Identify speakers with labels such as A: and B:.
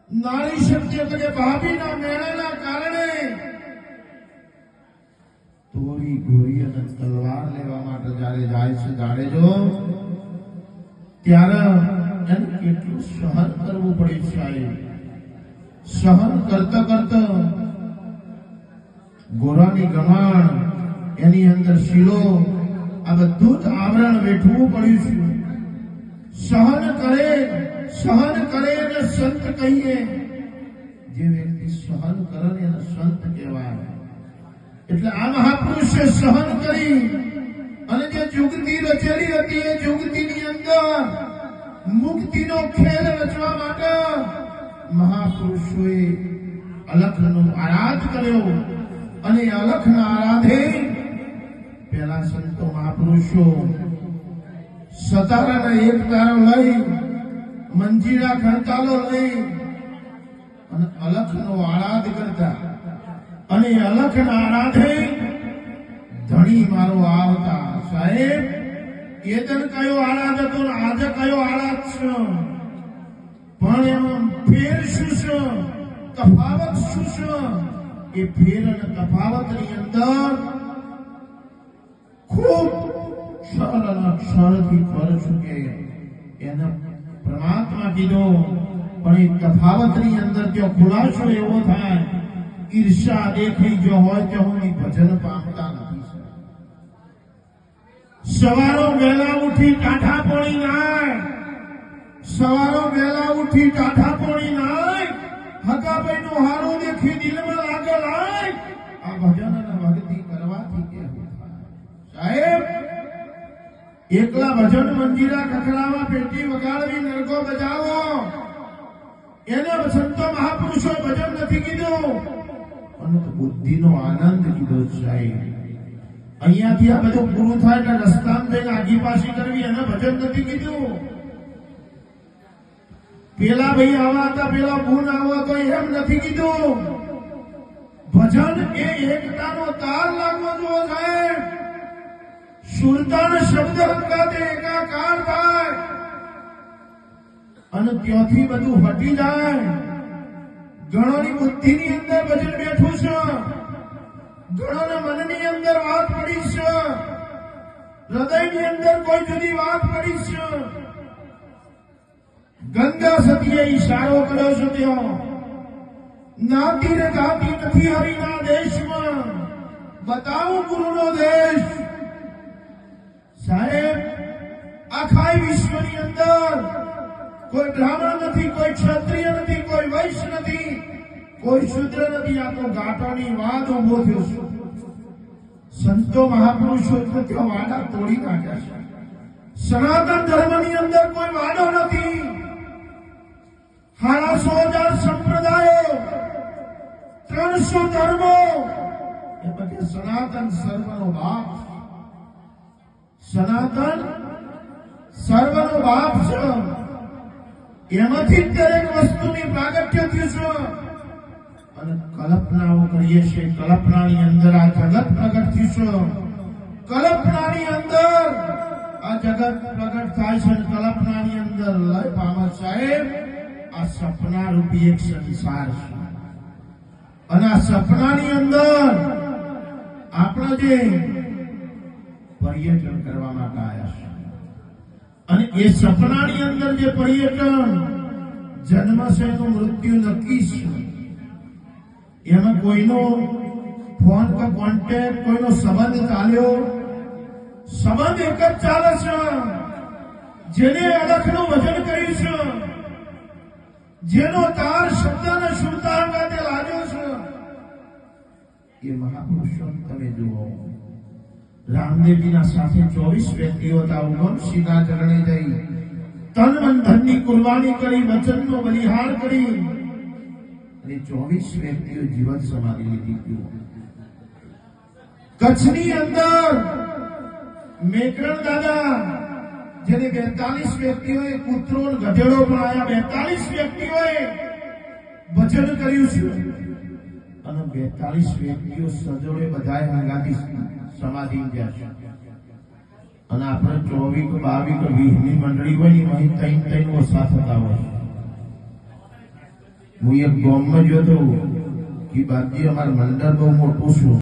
A: નારી શક્તિ એટલે કે ભાભીના મેળાના કારણે તોરી ગોરી અને તલવાર લેવા માટે જ્યારે જાય છે જાડેજો, ત્યારે એને કેટલું સહન કરવું પડ્યું સાહેબ. સહન કરતા કરતા ગોરાની ગમાણ, એની અંદર શીલો, આ બધું જ આવરણ વેઠવું પડ્યું છે. સહન કરે એટલે સંત કહીએ. જે વ્યક્તિ સહન કરે ને એને સંત કહેવાય. એટલે આ મહાપુરુષે સહન કરી અને જે જુગતી રચેલી હતી એ જુગતીની અંદર મુક્તિનો ખેલ રચવા માટે મહાપુરુષોએ અલખનો આરાધ કર્યો. અને અલખના આરાધે પેલા સંતો મહાપુરુષો સતારાના એક તારો લઈ, મંજીરા ખડતાલો લઈ અને અલખનો આરાધ કરતા. અને અલખના આરાધે ધણી મારો આવતા. સાહેબ, એ દન કયો આરાધ હતો ને આજે કયો આરાધ છે, પણ એમાં ફેર શું છે, તફાવત શું છે? એ ફેર અને તફાવતની અંદર ખૂબ સરળ અને અક્ષરથી ફર ચૂકે એને પરમાત્મા કીધો. પણ એ તફાવતની અંદર જો ખુલાસો એવો થાય, ઈર્ષા દેખાઈ જો હોય તો હું ભજન પામતા નથી. સવારો વહેલા ઉઠી ટાઢા પોણી નાય, સવારો વહેલા ઉઠી ટાઢા પોણી નાય, હકાભાઈ નું હારું દેખી દિલમાં લાગે લાય, આ ભજન અને ભક્તિ કરવાથી કેવું થાય? સાહેબ, એકલા ભજન મંજીરા ખખડાવા, પેટી વગાડવી, નરકો બજાવો, એને સંતો મહાપુરુષો ભજન નથી કીધું, અને બુદ્ધિનો આનંદ કીધો. સાહેબ, અહીંયાથી આ બધું પૂરું થાય એટલે રસ્તામાં જઈને આગી પાછી કરવી, એને ભજન નથી કીધું. પેલા ભાઈ આવા હતા, પેલા ગુણ આવો હતો, એમ નથી કીધું. ભજન એ એકતાનો તાર લાગવો જોઈએ સાહેબ. સુરતાન શબ્દ હંગાતે એકાકાર થાય અને ત્યાંથી બધું હટી જાય. ઘણોની બુદ્ધિની અંદર ભજન બેઠું છે, ઘણોના મનની અંદર વાત પડી છે, હૃદયની અંદર કોઈ જુદી વાત પડી છે. ગંગા સતીએ ઈશારો કર્યો છે ત્યાં નાતી ને ગાતી નથી હરિના દેશમાં, બતાવું ગુરુનો દેશ. સાહેબ, આખા વિશ્વની અંદર કોઈ બ્રાહ્મણ નથી, કોઈ ક્ષત્રિય નથી, કોઈ વૈશ્ય નથી, કોઈ શૂદ્ર નથી. આ તો ગાંઠોની વાત ઉભો થયો છે. સંતો મહાપુરુષો ત્યાં વાડા તોડી નાખ્યા છે. સનાતન ધર્મની અંદર કોઈ વાડો નથી. 1,600 સંપ્રદાયો, 300 ધર્મો, એ પછી સનાતન સર્વનો બાપ. સનાતન સર્વનો બાપ છે. એમાંથી દરેક વસ્તુની પ્રાગટ્ય થયું છે. અને કલ્પનાઓ કરીએ છીએ, કલ્પનાની અંદર આ જગત પ્રગટ થયું છે. કલ્પનાની અંદર આ જગત પ્રગટ થાય છે. કલ્પનાની અંદર લય પામે. સાહેબ, આ સપના રૂપી એક સંસાર છે. અને આ સપનાની અંદર આપણે જે પર્યટન કરવા માટે આવ્યા છે, અને એ સપનાની અંદર જે પર્યટન જન્મ છે એનું મૃત્યુ નક્કી છે. એમાં કોઈનો ફોન કે કોન્ટેક્ટ, કોઈનો સંબંધ ચાલ્યો, સંબંધ એક જ ચાલે છે. જેને અલખનું વજન કર્યું છે, જેનો તાર શબ્દના સુરતાર ગાતે લાગ્યો છે, એ મહાપુરુષો તમે જુઓ. રામદેવજીના સાથે 24 વ્યક્તિઓ હતા. ઉગમસિંહના ચરણે જઈ તન મન ધનની કુરબાની કરી, વચનનો બલિહાર કરી અને 24 વ્યક્તિઓ જીવન સમાધિ લીધી. કચ્છની અંદર મેકરણ દાદા, જેને 42 વ્યક્તિઓએ કૂતરો ગધેડો પણ આવ્યા, 42 વ્યક્તિઓએ ભજન કર્યું છે. અને 42 વ્યક્તિઓ સજોડે બધાએ હંગાતી સમાધિ ગયા છે. અને આપણે 24 કે 22 કે 20 ની મંડળી હોય ને, અહીં 3 વસા થતા હોય. હું એક ગામમાં ગયો હતો કે બાપજી અમારું મંડળ બહુ મોટું છું